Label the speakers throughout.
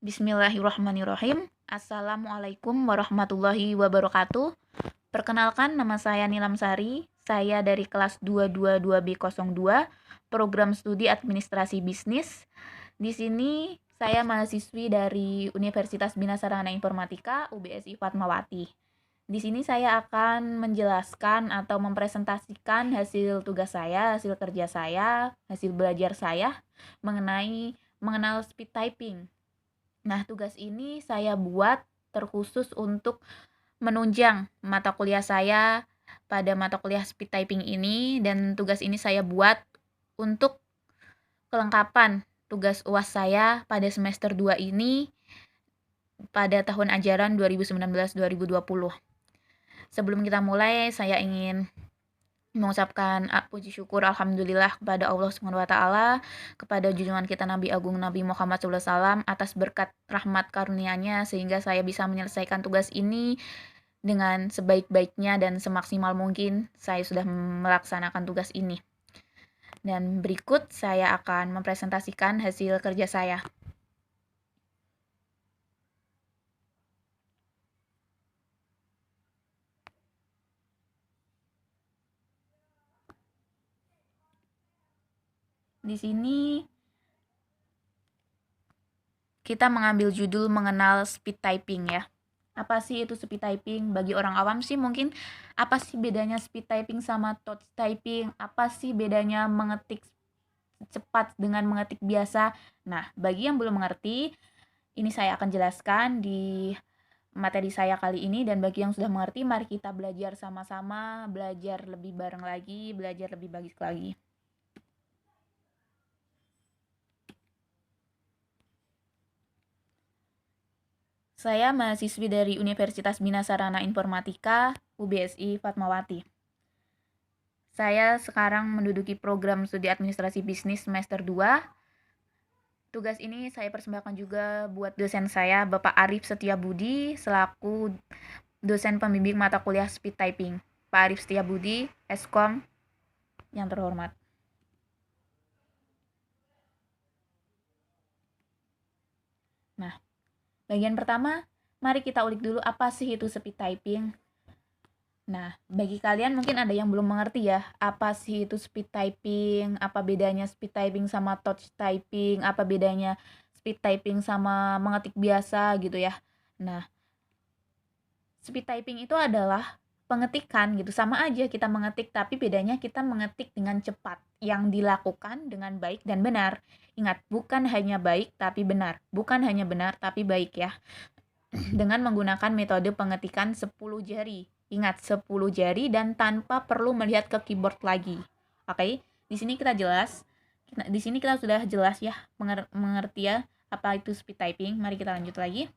Speaker 1: Bismillahirrahmanirrahim. Assalamualaikum warahmatullahi wabarakatuh. Perkenalkan, nama saya Nilam Sari. Saya dari kelas 222B02, Program Studi Administrasi Bisnis. Di sini saya mahasiswi dari Universitas Bina Sarana Informatika UBSI Fatmawati. Di sini saya akan menjelaskan atau mempresentasikan hasil tugas saya, hasil kerja saya, hasil belajar saya mengenal speed typing. Nah, tugas ini saya buat terkhusus untuk menunjang mata kuliah saya pada mata kuliah speed typing ini, dan tugas ini saya buat untuk kelengkapan tugas UAS saya pada semester 2 ini pada tahun ajaran 2019-2020. Sebelum kita mulai, saya ingin mengucapkan puji syukur alhamdulillah kepada Allah Subhanahu wa taala, kepada junjungan kita Nabi Agung Nabi Muhammad SAW atas berkat rahmat karunia-Nya sehingga saya bisa menyelesaikan tugas ini dengan sebaik-baiknya dan semaksimal mungkin saya sudah melaksanakan tugas ini. Dan berikut saya akan mempresentasikan hasil kerja saya. Di sini kita mengambil judul mengenal speed typing ya. Apa sih itu speed typing? Bagi orang awam sih mungkin apa sih bedanya speed typing sama touch typing? Apa sih bedanya mengetik cepat dengan mengetik biasa? Nah, bagi yang belum mengerti, ini saya akan jelaskan di materi saya kali ini, dan bagi yang sudah mengerti, mari kita belajar sama-sama, belajar lebih bareng lagi, belajar lebih bagus lagi. Saya mahasiswi dari Universitas Bina Sarana Informatika UBSI Fatmawati. Saya sekarang menduduki program studi administrasi bisnis semester 2. Tugas ini saya persembahkan juga buat dosen saya, Bapak Arif Setiabudi, selaku dosen pembimbing mata kuliah speed typing. Pak Arif Setiabudi, Eskom yang terhormat. Nah, bagian pertama, mari kita ulik dulu apa sih itu speed typing. Nah, bagi kalian mungkin ada yang belum mengerti ya, apa sih itu speed typing, apa bedanya speed typing sama touch typing, apa bedanya speed typing sama mengetik biasa gitu ya. Nah, speed typing itu adalah pengetikan gitu, sama aja kita mengetik, tapi bedanya kita mengetik dengan cepat, yang dilakukan dengan baik dan benar. Ingat, bukan hanya baik tapi benar, bukan hanya benar tapi baik ya. Dengan menggunakan metode pengetikan 10 jari. Ingat, 10 jari dan tanpa perlu melihat ke keyboard lagi. Oke, di sini kita jelas. Di sini kita sudah jelas ya, mengerti ya apa itu speed typing. Mari kita lanjut lagi.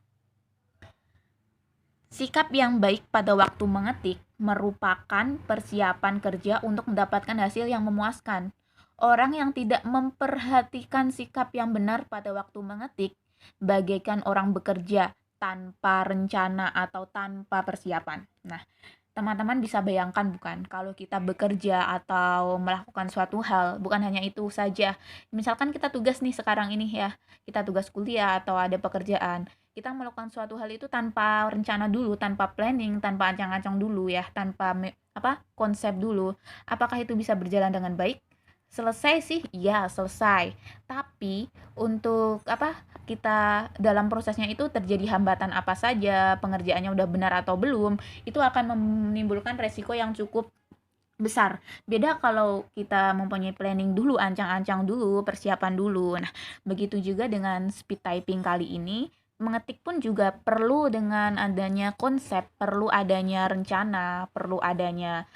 Speaker 1: Sikap yang baik pada waktu mengetik merupakan persiapan kerja untuk mendapatkan hasil yang memuaskan. Orang yang tidak memperhatikan sikap yang benar pada waktu mengetik bagaikan orang bekerja tanpa rencana atau tanpa persiapan. Nah, teman-teman bisa bayangkan bukan, kalau kita bekerja atau melakukan suatu hal, bukan hanya itu saja. Misalkan kita tugas nih sekarang ini ya, kita tugas kuliah atau ada pekerjaan. Kita melakukan suatu hal itu tanpa rencana dulu, tanpa planning, tanpa ancang-ancang dulu ya, tanpa konsep dulu. Apakah itu bisa berjalan dengan baik? Selesai sih, iya selesai. Tapi untuk kita dalam prosesnya itu terjadi hambatan apa saja, pengerjaannya udah benar atau belum, itu akan menimbulkan resiko yang cukup besar. Beda kalau kita mempunyai planning dulu, ancang-ancang dulu, persiapan dulu. Nah, begitu juga dengan speed typing kali ini, mengetik pun juga perlu dengan adanya konsep, perlu adanya rencana, perlu adanya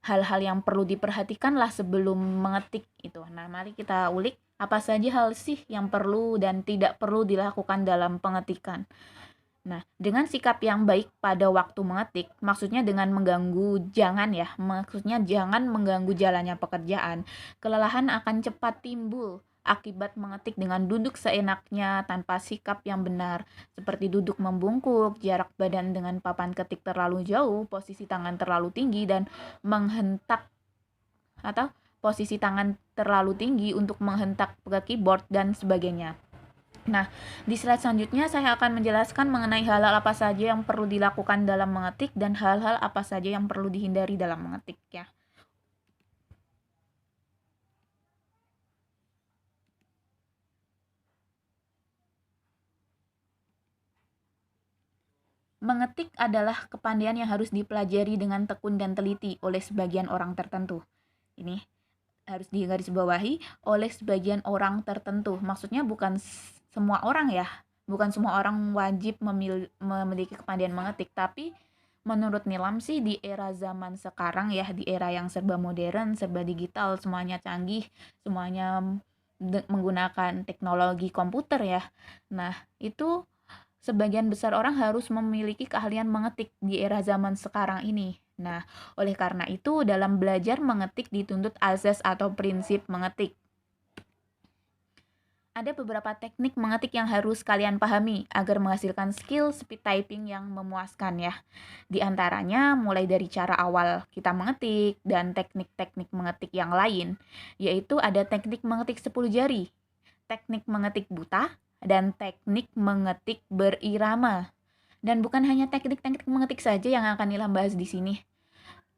Speaker 1: hal-hal yang perlu diperhatikan lah sebelum mengetik itu. Nah, mari kita ulik apa saja hal sih yang perlu dan tidak perlu dilakukan dalam pengetikan. Nah, dengan sikap yang baik pada waktu mengetik, maksudnya dengan maksudnya jangan mengganggu jalannya pekerjaan. Kelelahan akan cepat timbul akibat mengetik dengan duduk seenaknya tanpa sikap yang benar, seperti duduk membungkuk, jarak badan dengan papan ketik terlalu jauh, posisi tangan terlalu tinggi, dan menghentak atau posisi tangan terlalu tinggi untuk menghentak ke keyboard dan sebagainya. Nah, di slide selanjutnya saya akan menjelaskan mengenai hal-hal apa saja yang perlu dilakukan dalam mengetik dan hal-hal apa saja yang perlu dihindari dalam mengetik ya. Mengetik adalah kepandaian yang harus dipelajari dengan tekun dan teliti oleh sebagian orang tertentu. Ini harus digarisbawahi, oleh sebagian orang tertentu. Maksudnya bukan semua orang ya. Bukan semua orang wajib memiliki kepandaian mengetik, tapi menurut Nilam sih di era zaman sekarang ya, di era yang serba modern, serba digital, semuanya canggih, semuanya menggunakan teknologi komputer ya. Nah, itu sebagian besar orang harus memiliki keahlian mengetik di era zaman sekarang ini. Nah, oleh karena itu dalam belajar mengetik dituntut azas atau prinsip mengetik. Ada beberapa teknik mengetik yang harus kalian pahami agar menghasilkan skill speed typing yang memuaskan ya. Di antaranya mulai dari cara awal kita mengetik dan teknik-teknik mengetik yang lain, yaitu ada teknik mengetik 10 jari, teknik mengetik buta, dan teknik mengetik berirama. Dan bukan hanya teknik-teknik mengetik saja yang akan Nilam bahas di sini,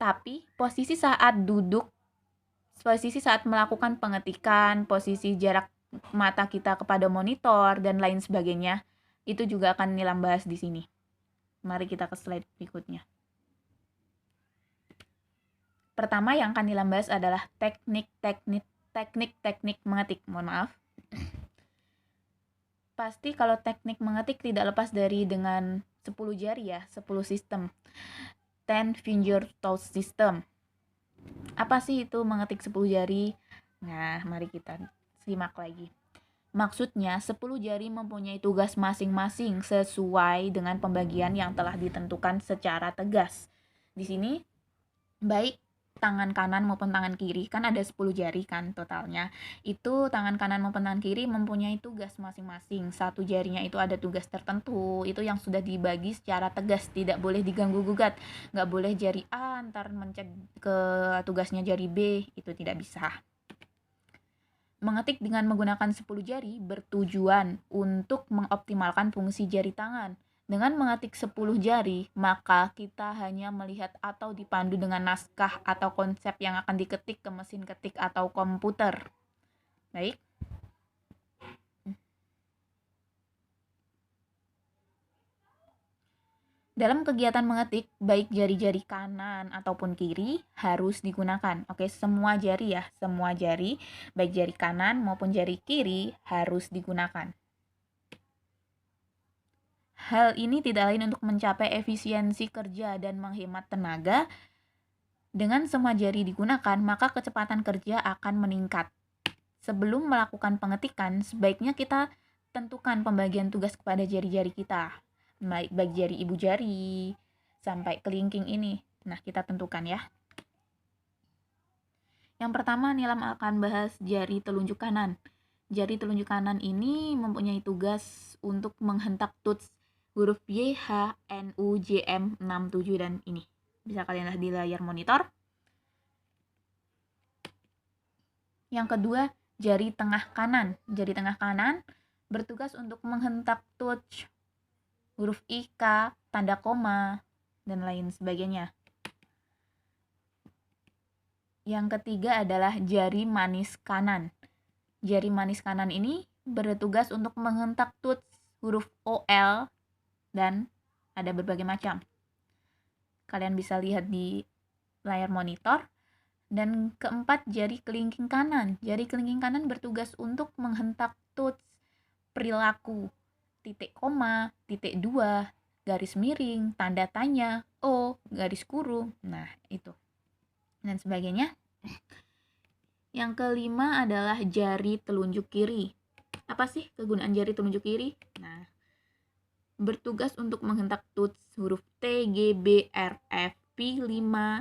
Speaker 1: tapi posisi saat duduk, posisi saat melakukan pengetikan, posisi jarak mata kita kepada monitor, dan lain sebagainya, itu juga akan Nilam bahas di sini. Mari kita ke slide berikutnya. Pertama yang akan Nilam bahas adalah teknik-teknik mengetik. Mohon maaf. Pasti kalau teknik mengetik tidak lepas dari dengan 10 jari ya, 10 sistem. 10 finger touch system. Apa sih itu mengetik 10 jari? Nah, mari kita simak lagi. Maksudnya, 10 jari mempunyai tugas masing-masing sesuai dengan pembagian yang telah ditentukan secara tegas. Di sini, baik tangan kanan maupun tangan kiri, kan ada 10 jari kan totalnya. Itu tangan kanan maupun tangan kiri mempunyai tugas masing-masing. Satu jarinya itu ada tugas tertentu, itu yang sudah dibagi secara tegas, tidak boleh diganggu-gugat. Nggak boleh jari A ntar mencet ke tugasnya jari B, itu tidak bisa. Mengetik dengan menggunakan 10 jari bertujuan untuk mengoptimalkan fungsi jari tangan. Dengan mengetik 10 jari, maka kita hanya melihat atau dipandu dengan naskah atau konsep yang akan diketik ke mesin ketik atau komputer. Baik. Dalam kegiatan mengetik, baik jari-jari kanan ataupun kiri harus digunakan. Oke, semua jari ya, semua jari, baik jari kanan maupun jari kiri harus digunakan. Hal ini tidak lain untuk mencapai efisiensi kerja dan menghemat tenaga. Dengan semua jari digunakan, maka kecepatan kerja akan meningkat. Sebelum melakukan pengetikan, sebaiknya kita tentukan pembagian tugas kepada jari-jari kita. Baik jari ibu jari sampai kelingking ini. Nah, kita tentukan ya. Yang pertama, Nilam akan bahas jari telunjuk kanan. Jari telunjuk kanan ini mempunyai tugas untuk menghentak tuts huruf Y, H, N, U, J, M, 6, 7, dan ini. Bisa kalian lihat di layar monitor. Yang kedua, jari tengah kanan. Jari tengah kanan bertugas untuk menghentak tuts huruf I, K, tanda koma, dan lain sebagainya. Yang ketiga adalah jari manis kanan. Jari manis kanan ini bertugas untuk menghentak tuts huruf O, L, dan ada berbagai macam. Kalian bisa lihat di layar monitor. Dan keempat, jari kelingking kanan. Jari kelingking kanan bertugas untuk menghentak tuts perilaku, titik koma, titik 2, garis miring, tanda tanya, O, garis kurung. Nah, itu. Dan sebagainya. Yang kelima adalah jari telunjuk kiri. Apa sih kegunaan jari telunjuk kiri? Nah, bertugas untuk menghentak tuts huruf T, G, B, R, F, P, 5,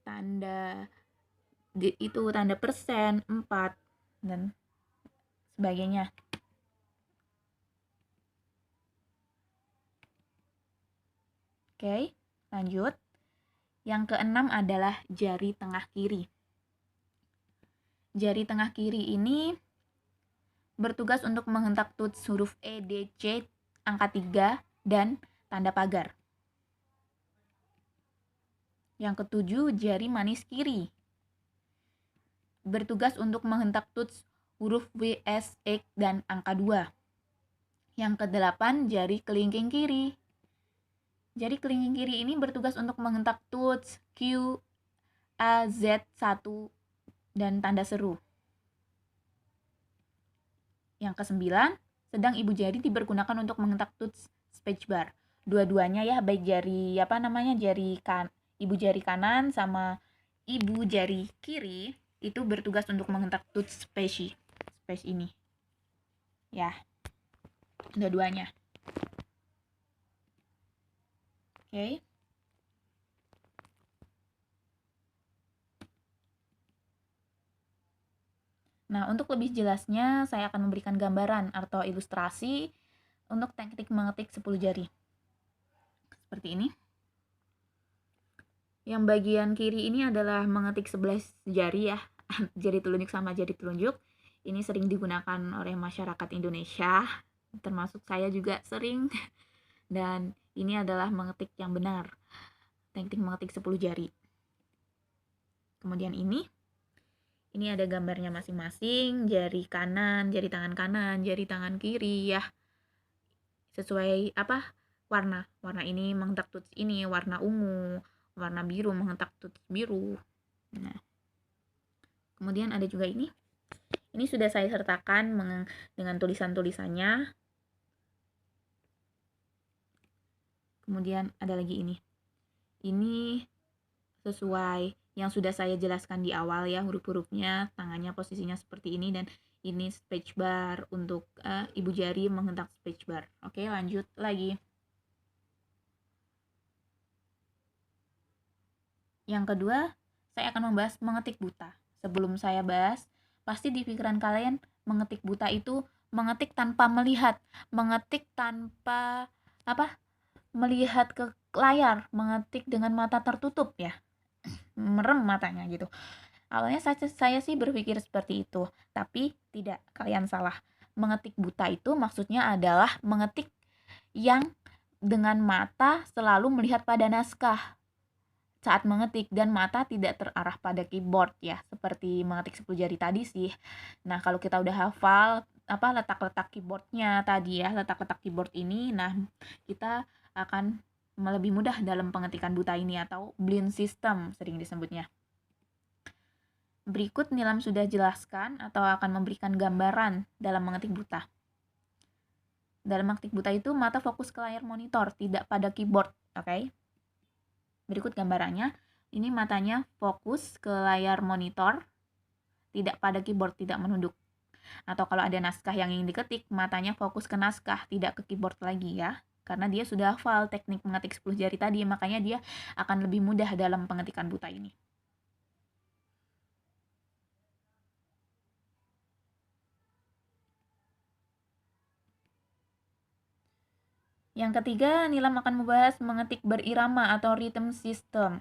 Speaker 1: tanda itu tanda persen, 4, dan sebagainya. Oke, lanjut. Yang keenam adalah jari tengah kiri. Jari tengah kiri ini bertugas untuk menghentak tuts huruf E, D, C, angka 3, dan tanda pagar. Yang ketujuh, jari manis kiri. Bertugas untuk menghentak tuts huruf W, S, X, dan angka 2. Yang kedelapan, jari kelingking kiri. Jari kelingking kiri ini bertugas untuk menghentak tuts Q, A, Z, 1, dan tanda seru. Yang kesembilan, sedang ibu jari dipergunakan untuk menghentak tuts spacebar. Dua-duanya ya, baik jari ibu jari kanan sama ibu jari kiri itu bertugas untuk menghentak tuts space ini. Ya, dua-duanya. Oke. Nah, untuk lebih jelasnya saya akan memberikan gambaran atau ilustrasi untuk teknik mengetik 10 jari. Seperti ini. Yang bagian kiri ini adalah mengetik 11 jari ya, jari telunjuk sama jari telunjuk. Ini sering digunakan oleh masyarakat Indonesia, termasuk saya juga sering. Dan ini adalah mengetik yang benar, teknik mengetik 10 jari. Kemudian ini ada gambarnya masing-masing, jari kanan, jari tangan kiri ya. Sesuai warna. Warna ini menghentak tuts ini, warna ungu, warna biru menghentak tuts biru. Nah, kemudian ada juga ini. Ini sudah saya sertakan dengan tulisan-tulisannya. Kemudian ada lagi ini. Ini sesuai yang sudah saya jelaskan di awal ya, huruf-hurufnya, tangannya posisinya seperti ini, dan ini spacebar untuk ibu jari menghentak spacebar. Oke, lanjut lagi. Yang kedua, saya akan membahas mengetik buta. Sebelum saya bahas, pasti di pikiran kalian mengetik buta itu mengetik tanpa melihat, mengetik tanpa melihat ke layar, mengetik dengan mata tertutup ya, merem matanya gitu. Awalnya saya sih berpikir seperti itu, tapi tidak, kalian salah. Mengetik buta itu maksudnya adalah mengetik yang dengan mata selalu melihat pada naskah saat mengetik dan mata tidak terarah pada keyboard ya, seperti mengetik 10 jari tadi sih. Nah, kalau kita udah hafal letak-letak keyboardnya tadi ya, letak-letak keyboard ini, nah kita akan lebih mudah dalam pengetikan buta ini atau blind system sering disebutnya. Berikut Nilam sudah jelaskan atau akan memberikan gambaran dalam mengetik buta. Dalam mengetik buta itu mata fokus ke layar monitor, tidak pada keyboard, oke? Berikut gambarannya. Ini matanya fokus ke layar monitor, tidak pada keyboard, tidak menunduk. Atau kalau ada naskah yang ingin diketik, matanya fokus ke naskah, tidak ke keyboard lagi ya. Karena dia sudah hafal teknik mengetik 10 jari tadi, makanya dia akan lebih mudah dalam pengetikan buta ini. Yang ketiga, Nilam akan membahas mengetik berirama atau rhythm system.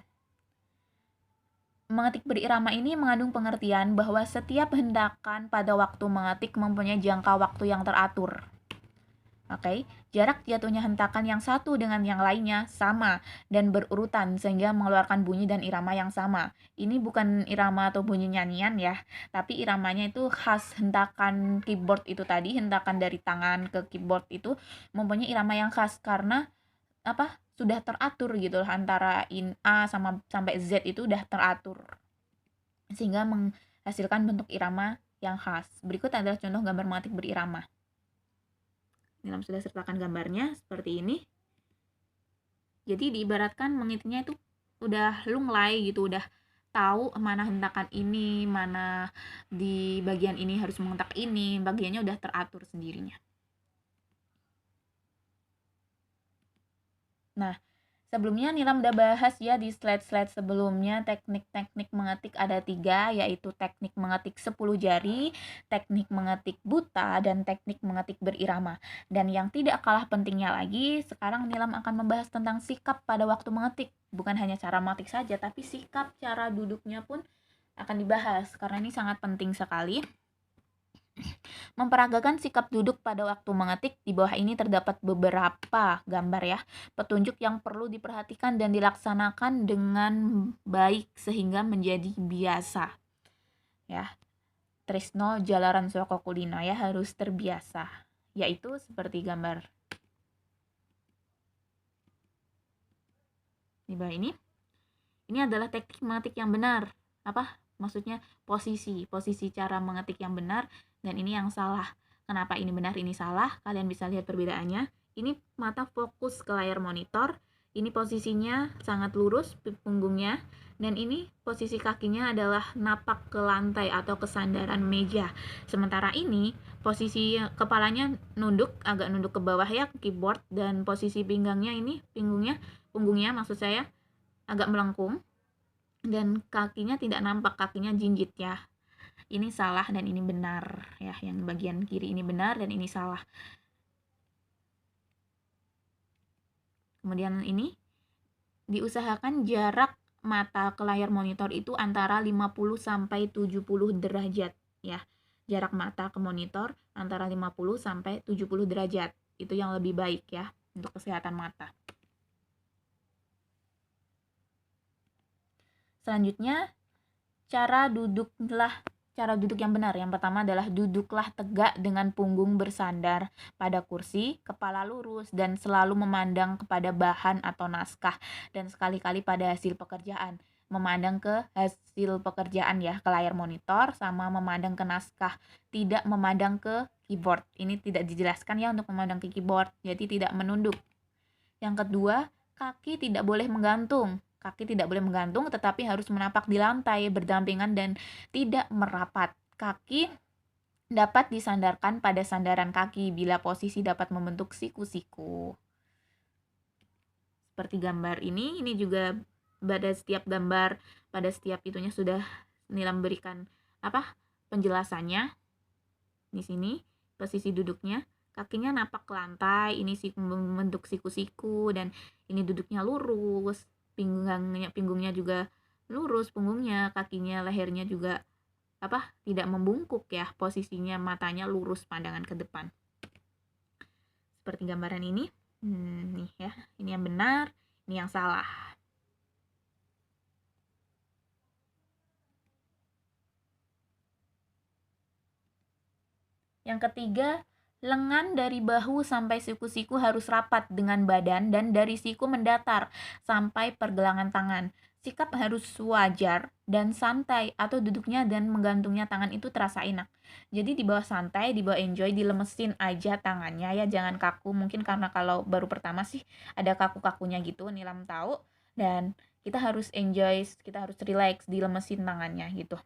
Speaker 1: Mengetik berirama ini mengandung pengertian bahwa setiap hentakan pada waktu mengetik mempunyai jangka waktu yang teratur. Oke, jarak jatuhnya hentakan yang satu dengan yang lainnya sama dan berurutan sehingga mengeluarkan bunyi dan irama yang sama. Ini bukan irama atau bunyi nyanyian ya, tapi iramanya itu khas hentakan keyboard itu tadi, hentakan dari tangan ke keyboard itu mempunyai irama yang khas karena sudah teratur gitu antara A sampai Z itu udah teratur sehingga menghasilkan bentuk irama yang khas. Berikut adalah contoh gambar mengetik berirama. Nilam sudah sertakan gambarnya seperti ini. Jadi diibaratkan mengetiknya itu udah lunglai gitu, udah tahu mana hentakan ini, mana di bagian ini harus mengetak ini, bagiannya udah teratur sendirinya. Nah, sebelumnya Nilam udah bahas ya di slide-slide sebelumnya teknik-teknik mengetik ada 3, yaitu teknik mengetik 10 jari, teknik mengetik buta, dan teknik mengetik berirama. Dan yang tidak kalah pentingnya lagi, sekarang Nilam akan membahas tentang sikap pada waktu mengetik. Bukan hanya cara mengetik saja, tapi sikap, cara duduknya pun akan dibahas, karena ini sangat penting sekali. Memperagakan sikap duduk pada waktu mengetik, di bawah ini terdapat beberapa gambar ya, petunjuk yang perlu diperhatikan dan dilaksanakan dengan baik sehingga menjadi biasa. Ya, Trisno Jalaran Soko Kulino ya, harus terbiasa. Yaitu seperti gambar di bawah ini. Ini adalah teknik mengetik yang benar. Apa? Maksudnya posisi cara mengetik yang benar, dan ini yang salah. Kenapa ini benar, ini salah? Kalian bisa lihat perbedaannya. Ini mata fokus ke layar monitor, ini posisinya sangat lurus punggungnya, dan ini posisi kakinya adalah napak ke lantai atau ke sandaran meja. Sementara ini posisi kepalanya nunduk, agak nunduk ke bawah ya, ke keyboard, dan posisi pinggangnya ini, punggungnya maksud saya, agak melengkung, dan kakinya tidak nampak, kakinya jinjit ya. Ini salah dan ini benar ya, yang bagian kiri ini benar dan ini salah. Kemudian ini diusahakan jarak mata ke layar monitor itu antara 50 sampai 70 derajat ya. Jarak mata ke monitor antara 50 sampai 70 derajat. Itu yang lebih baik ya untuk kesehatan mata. Selanjutnya, cara duduk yang benar. Yang pertama adalah duduklah tegak dengan punggung bersandar pada kursi, kepala lurus, dan selalu memandang kepada bahan atau naskah, dan sekali-kali pada hasil pekerjaan. Memandang ke hasil pekerjaan ya, ke layar monitor, sama memandang ke naskah, tidak memandang ke keyboard. Ini tidak dijelaskan ya untuk memandang ke keyboard, jadi tidak menunduk. Yang kedua, kaki tidak boleh menggantung. Kaki tidak boleh menggantung, tetapi harus menapak di lantai, berdampingan dan tidak merapat. Kaki dapat disandarkan pada sandaran kaki bila posisi dapat membentuk siku-siku. Seperti gambar ini juga pada setiap gambar, pada setiap itunya sudah Nilam berikan penjelasannya. Di sini posisi duduknya, kakinya napak ke lantai, ini membentuk siku-siku, dan ini duduknya lurus, pinggungnya juga lurus, punggungnya, kakinya, lehernya juga tidak membungkuk ya, posisinya matanya lurus, pandangan ke depan. Seperti gambaran ini. Nih ya, ini yang benar, ini yang salah. Yang ketiga, lengan dari bahu sampai siku-siku harus rapat dengan badan dan dari siku mendatar sampai pergelangan tangan. Sikap harus wajar dan santai, atau duduknya dan menggantungnya tangan itu terasa enak. Jadi di bawah santai, di bawah enjoy, dilemesin aja tangannya ya, jangan kaku. Mungkin karena kalau baru pertama sih ada kaku-kakunya gitu, Nilam tahu. Dan kita harus enjoy, kita harus relax, dilemesin tangannya gitu.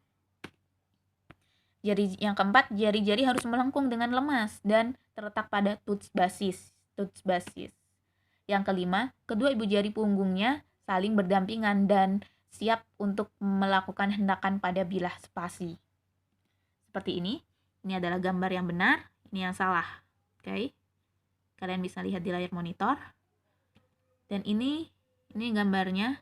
Speaker 1: Yang keempat, jari-jari harus melengkung dengan lemas dan terletak pada tuts basis. Yang kelima, kedua ibu jari punggungnya saling berdampingan dan siap untuk melakukan hentakan pada bilah spasi. Seperti ini adalah gambar yang benar, ini yang salah. Oke. Kalian bisa lihat di layar monitor. Dan ini gambarnya.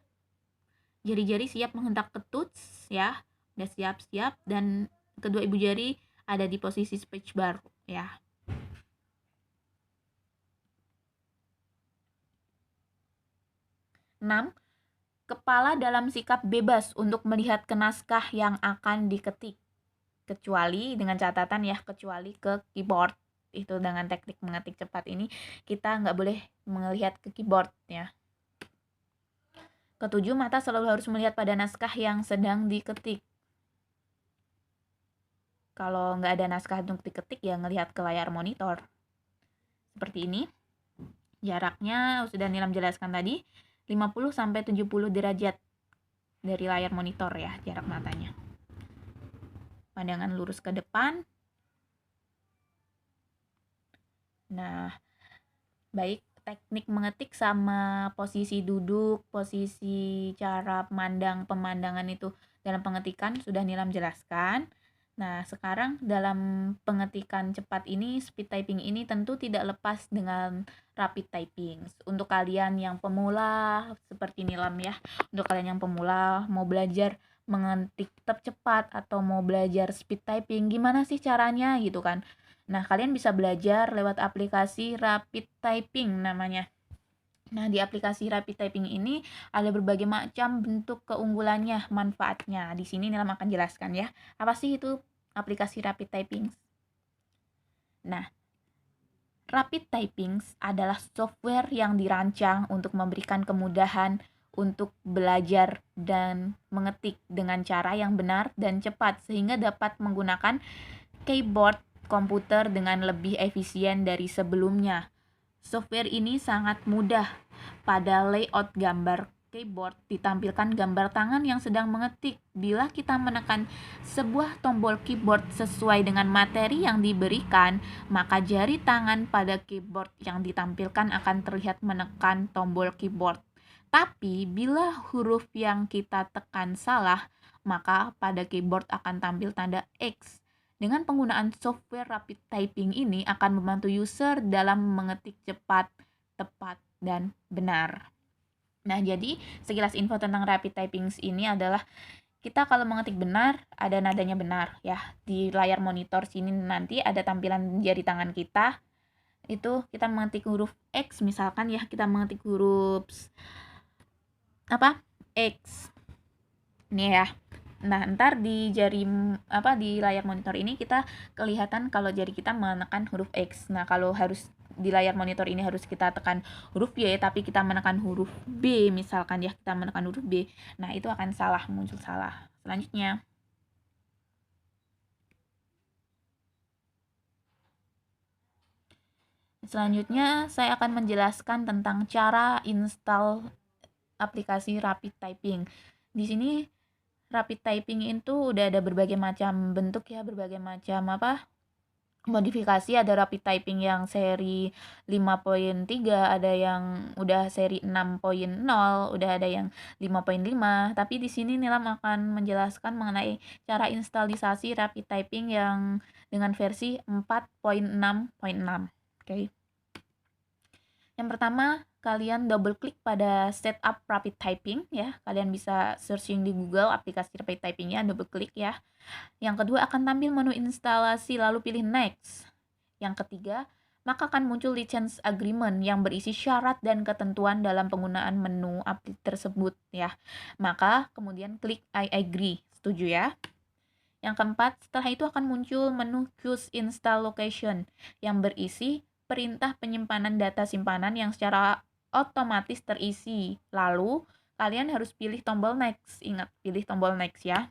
Speaker 1: Jari-jari siap menghentak ke tuts ya. Udah siap-siap, dan kedua ibu jari ada di posisi speech bar ya. Enam, kepala dalam sikap bebas untuk melihat ke naskah yang akan diketik, kecuali dengan catatan ya, kecuali ke keyboard. Itu dengan teknik mengetik cepat ini kita nggak boleh melihat ke keyboard ya. Ketujuh, mata selalu harus melihat pada naskah yang sedang diketik. Kalau nggak ada naskah untuk diketik ya ngelihat ke layar monitor. Seperti ini. Jaraknya sudah Nilam jelaskan tadi, 50 sampai 70 derajat dari layar monitor ya, jarak matanya. Pandangan lurus ke depan. Nah, baik teknik mengetik sama posisi duduk, posisi cara pemandangan itu dalam pengetikan sudah Nilam jelaskan. Nah, sekarang dalam pengetikan cepat ini, speed typing ini tentu tidak lepas dengan rapid typing. Untuk kalian yang pemula seperti Nilam ya, untuk kalian yang pemula mau belajar mengetik cepat atau mau belajar speed typing, gimana sih caranya gitu kan. Nah, kalian bisa belajar lewat aplikasi Rapid Typing namanya. Nah, di aplikasi Rapid Typing ini ada berbagai macam bentuk keunggulannya, manfaatnya. Di sini Nilam akan jelaskan ya. Apa sih itu aplikasi Rapid Typing? Nah, Rapid Typing adalah software yang dirancang untuk memberikan kemudahan untuk belajar dan mengetik dengan cara yang benar dan cepat sehingga dapat menggunakan keyboard komputer dengan lebih efisien dari sebelumnya. Software ini sangat mudah. Pada layout gambar keyboard ditampilkan gambar tangan yang sedang mengetik. Bila kita menekan sebuah tombol keyboard sesuai dengan materi yang diberikan, maka jari tangan pada keyboard yang ditampilkan akan terlihat menekan tombol keyboard. Tapi bila huruf yang kita tekan salah, maka pada keyboard akan tampil tanda X. Dengan penggunaan software Rapid Typing ini akan membantu user dalam mengetik cepat, tepat, dan benar. Nah, jadi sekilas info tentang Rapid Typing ini adalah kita kalau mengetik benar, ada nadanya benar ya. Di layar monitor sini nanti ada tampilan jari tangan kita. Itu kita mengetik huruf X misalkan ya, kita mengetik huruf X. Nih ya. Nah, ntar di di layar monitor ini kita kelihatan kalau jari kita menekan huruf X. Nah, kalau harus di layar monitor ini harus kita tekan huruf Y, tapi kita menekan huruf B, misalkan ya, kita menekan huruf B. Nah, itu akan salah, muncul salah. Selanjutnya, saya akan menjelaskan tentang cara install aplikasi Rapid Typing. Di sini Rapid Typing itu udah ada berbagai macam bentuk ya, berbagai macam modifikasi. Ada Rapid Typing yang seri 5.3, ada yang udah seri 6.0, udah ada yang 5.5. Tapi di sini Nilam akan menjelaskan mengenai cara instalisasi Rapid Typing yang dengan versi 4.6.6. Oke. Yang pertama, kalian double klik pada setup Rapid Typing ya. Kalian bisa searching di Google aplikasi Rapid Typingnya, double klik ya. Yang kedua akan tampil menu instalasi lalu pilih next. Yang ketiga, maka akan muncul license agreement yang berisi syarat dan ketentuan dalam penggunaan menu aplikasi tersebut ya. Maka kemudian klik I agree, setuju ya. Yang keempat, setelah itu akan muncul menu choose install location yang berisi perintah penyimpanan data simpanan yang secara otomatis terisi. Lalu, kalian harus pilih tombol next. Ingat, pilih tombol next ya.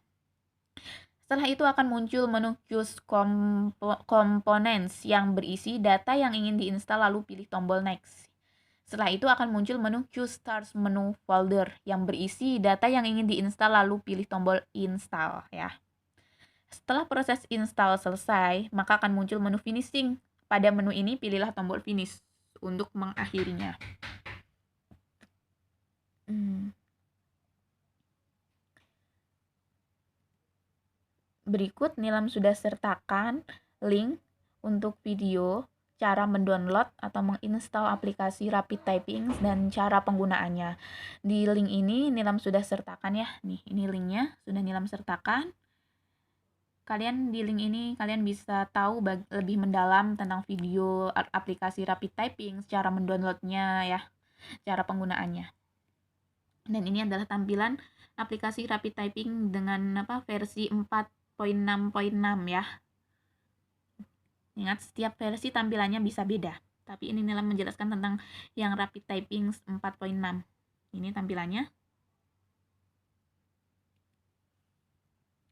Speaker 1: Setelah itu akan muncul menu choose components yang berisi data yang ingin diinstal lalu pilih tombol next. Setelah itu akan muncul menu choose start menu folder yang berisi data yang ingin diinstal lalu pilih tombol install ya. Setelah proses install selesai, maka akan muncul menu finishing. Pada menu ini pilihlah tombol finish untuk mengakhirinya. Berikut Nilam sudah sertakan link untuk video cara mendownload atau menginstal aplikasi Rapid Typing dan cara penggunaannya. Di link ini Nilam sudah sertakan ya. Nih, ini linknya sudah Nilam sertakan. Kalian di link ini kalian bisa tahu lebih mendalam tentang video aplikasi Rapid Typing, cara mendownloadnya ya, cara penggunaannya. Dan ini adalah tampilan aplikasi Rapid Typing dengan versi 4.6.6 ya. Ingat, setiap versi tampilannya bisa beda. Tapi ini Nilam menjelaskan tentang yang Rapid Typing 4.6. Ini tampilannya.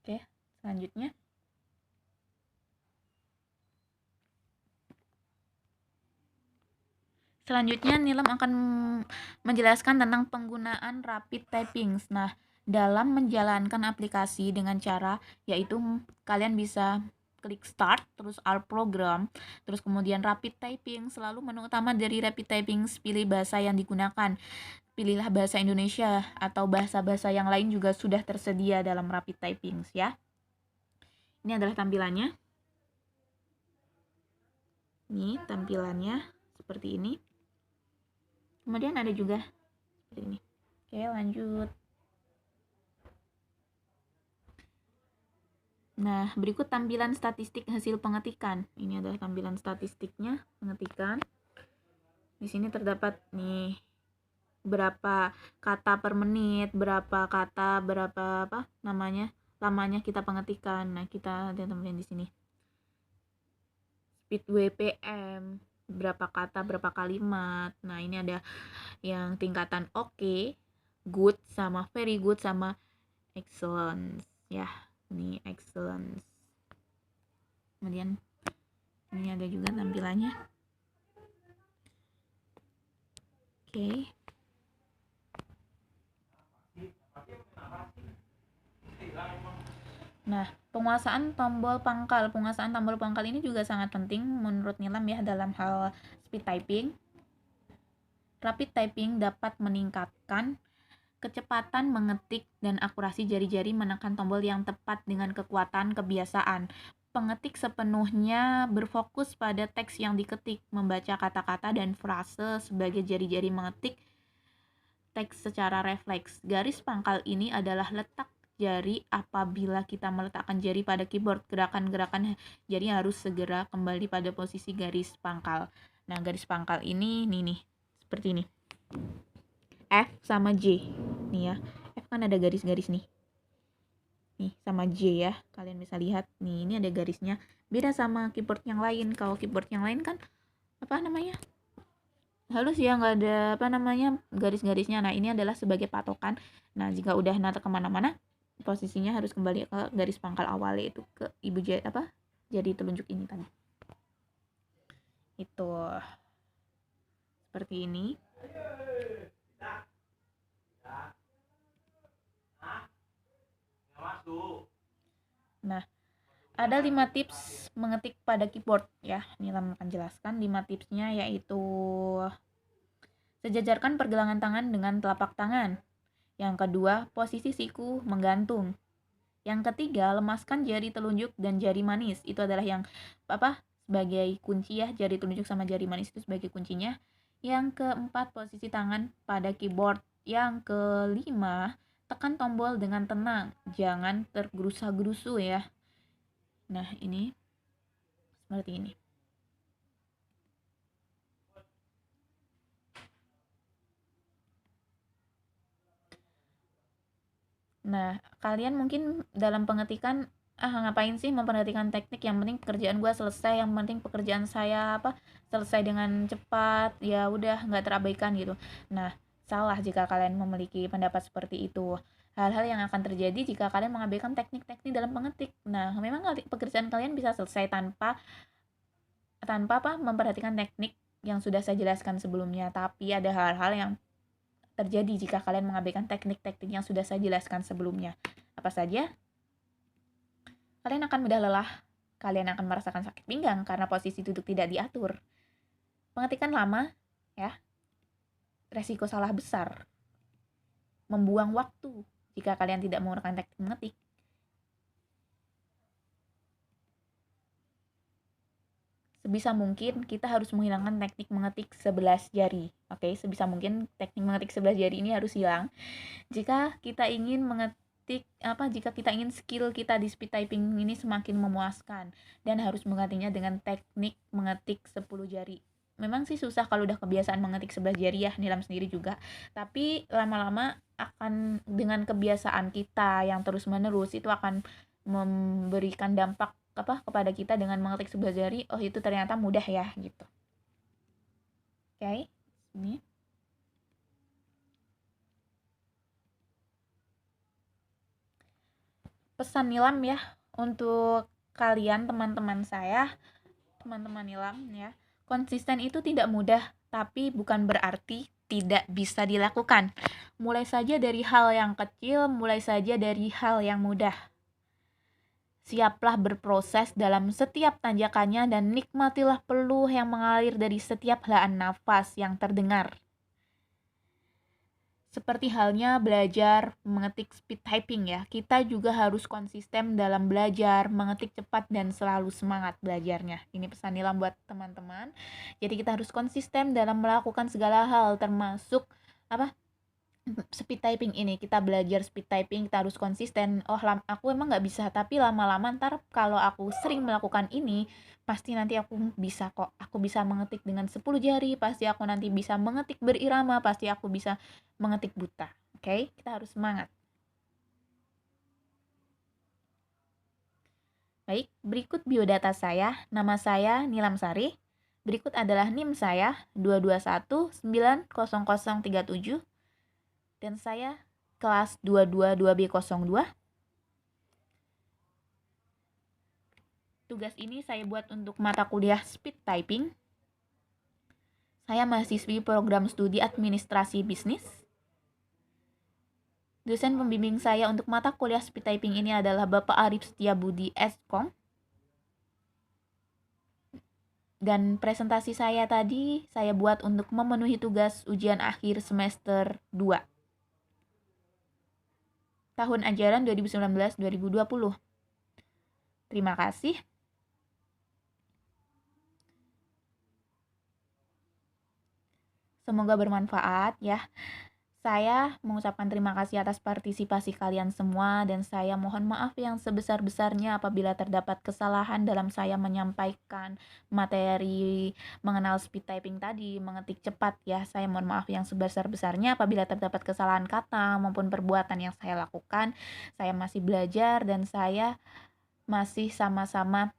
Speaker 1: Oke, selanjutnya. Selanjutnya Nilam akan menjelaskan tentang penggunaan Rapid Typing. Nah, dalam menjalankan aplikasi dengan cara yaitu kalian bisa klik start, terus all program, terus kemudian Rapid Typing. Selalu menu utama dari Rapid Typing pilih bahasa yang digunakan. Pilihlah bahasa Indonesia atau bahasa-bahasa yang lain juga sudah tersedia dalam Rapid Typing ya. Ini adalah tampilannya. Ini tampilannya seperti ini. Kemudian ada juga seperti ini. Oke, lanjut. Nah, berikut tampilan statistik hasil pengetikan. Ini adalah tampilan statistiknya pengetikan. Di sini terdapat nih berapa kata per menit, berapa kata, berapa lamanya kita pengetikan. Nah, kita ada tampilan di sini. Speed WPM, berapa kata, berapa kalimat. Nah, ini ada yang tingkatan oke, good, sama very good, sama excellent. Ya, ini excellent. Kemudian ini ada juga tampilannya. Oke. Nah, penguasaan tombol pangkal. Penguasaan tombol pangkal ini juga sangat penting menurut Nilam ya dalam hal speed typing. Rapid typing dapat meningkatkan kecepatan mengetik dan akurasi jari-jari menekan tombol yang tepat dengan kekuatan kebiasaan. Pengetik sepenuhnya berfokus pada teks yang diketik, membaca kata-kata dan frase sebagai jari-jari mengetik teks secara refleks. Garis pangkal ini adalah letak jari apabila kita meletakkan jari pada keyboard. Gerakan-gerakan jari harus segera kembali pada posisi garis pangkal. Nah, garis pangkal ini nih seperti ini. F sama J. Nih ya. F kan ada garis-garis nih. Nih sama J ya. Kalian bisa lihat nih, ini ada garisnya. Beda sama keyboard yang lain. Kalau keyboard yang lain kan halus ya, nggak ada garis-garisnya. Nah, ini adalah sebagai patokan. Nah, jika udah nata kemana-mana, posisinya harus kembali ke garis pangkal awal, yaitu ke jari telunjuk ini tadi. Itu seperti ini. Nah, ada 5 tips mengetik pada keyboard ya. Nilam akan jelaskan 5 tipsnya, yaitu sejajarkan pergelangan tangan dengan telapak tangan. Yang kedua, posisi siku menggantung. Yang ketiga, lemaskan jari telunjuk dan jari manis. Itu adalah yang sebagai kunci ya, jari telunjuk sama jari manis itu sebagai kuncinya. Yang keempat, posisi tangan pada keyboard. Yang kelima, tekan tombol dengan tenang, jangan tergerusa-gerusu ya. Nah, ini seperti ini. Nah, kalian mungkin dalam pengetikan ngapain sih memperhatikan teknik, yang penting pekerjaan gue selesai, yang penting pekerjaan saya selesai dengan cepat, ya udah nggak terabaikan gitu. Nah, salah jika kalian memiliki pendapat seperti itu. Hal-hal yang akan terjadi jika kalian mengabaikan teknik-teknik dalam mengetik. Nah, memang pekerjaan kalian bisa selesai tanpa memperhatikan teknik yang sudah saya jelaskan sebelumnya, tapi ada hal-hal yang terjadi jika kalian mengabaikan teknik-teknik yang sudah saya jelaskan sebelumnya. Apa saja? Kalian akan mudah lelah, kalian akan merasakan sakit pinggang karena posisi duduk tidak diatur. Pengetikan lama, ya, resiko salah besar. Membuang waktu jika kalian tidak menggunakan teknik mengetik. Sebisa mungkin kita harus menghilangkan teknik mengetik 11 jari. Oke, sebisa mungkin teknik mengetik 11 jari ini harus hilang. Jika kita ingin jika kita ingin skill kita di speed typing ini semakin memuaskan, dan harus menggantinya dengan teknik mengetik 10 jari. Memang sih susah kalau udah kebiasaan mengetik 11 jari ya, Nilam sendiri juga. Tapi lama-lama akan dengan kebiasaan kita yang terus-menerus itu akan memberikan dampak kepada kita dengan mengetik 11 jari. Oh, itu ternyata mudah ya gitu. Oke, ini. Pesan Nilam ya untuk kalian teman-teman Nilam ya. Konsisten itu tidak mudah, tapi bukan berarti tidak bisa dilakukan. Mulai saja dari hal yang kecil, mulai saja dari hal yang mudah. Siaplah berproses dalam setiap tanjakannya dan nikmatilah peluh yang mengalir dari setiap helaan nafas yang terdengar. Seperti halnya belajar mengetik speed typing ya, kita juga harus konsisten dalam belajar, mengetik cepat dan selalu semangat belajarnya. Ini pesan Nilam buat teman-teman. Jadi kita harus konsisten dalam melakukan segala hal, termasuk speed typing ini, kita belajar speed typing, kita harus konsisten. Oh, aku emang nggak bisa, tapi lama-lama ntar kalau aku sering melakukan ini, pasti nanti aku bisa kok. Aku bisa mengetik dengan 10 jari, pasti aku nanti bisa mengetik berirama, pasti aku bisa mengetik buta. Oke, kita harus semangat. Baik, berikut biodata saya. Nama saya Nilam Sari. Berikut adalah NIM saya 221900037 dan saya kelas 222B02. Tugas ini saya buat untuk mata kuliah Speed Typing. Saya mahasiswi program studi administrasi bisnis. Dosen pembimbing saya untuk mata kuliah Speed Typing ini adalah Bapak Arif Setiabudi Eskom. Dan presentasi saya tadi saya buat untuk memenuhi tugas ujian akhir semester 2. Tahun ajaran 2019-2020. Terima kasih. Semoga bermanfaat ya. Saya mengucapkan terima kasih atas partisipasi kalian semua dan saya mohon maaf yang sebesar-besarnya apabila terdapat kesalahan dalam saya menyampaikan materi mengenal speed typing tadi, mengetik cepat ya. Saya mohon maaf yang sebesar-besarnya apabila terdapat kesalahan kata maupun perbuatan yang saya lakukan. Saya masih belajar dan saya masih sama-sama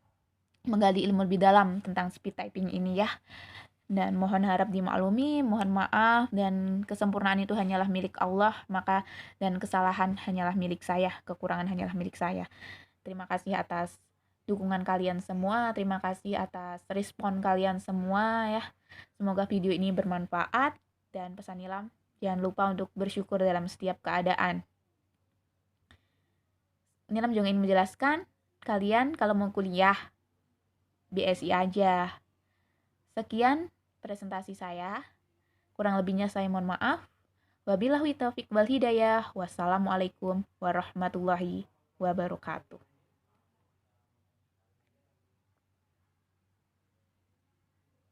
Speaker 1: menggali ilmu lebih dalam tentang speed typing ini ya. Dan mohon harap dimaklumi, mohon maaf, dan kesempurnaan itu hanyalah milik Allah, maka dan kesalahan hanyalah milik saya, kekurangan hanyalah milik saya. Terima kasih atas dukungan kalian semua, terima kasih atas respon kalian semua ya. Semoga video ini bermanfaat, dan pesan Nilam, jangan lupa untuk bersyukur dalam setiap keadaan. Nilam juga ingin menjelaskan, kalian kalau mau kuliah, BSI aja. Sekian presentasi saya. Kurang lebihnya saya mohon maaf. Wabillahi taufiq wal hidayah. Wassalamualaikum warahmatullahi wabarakatuh.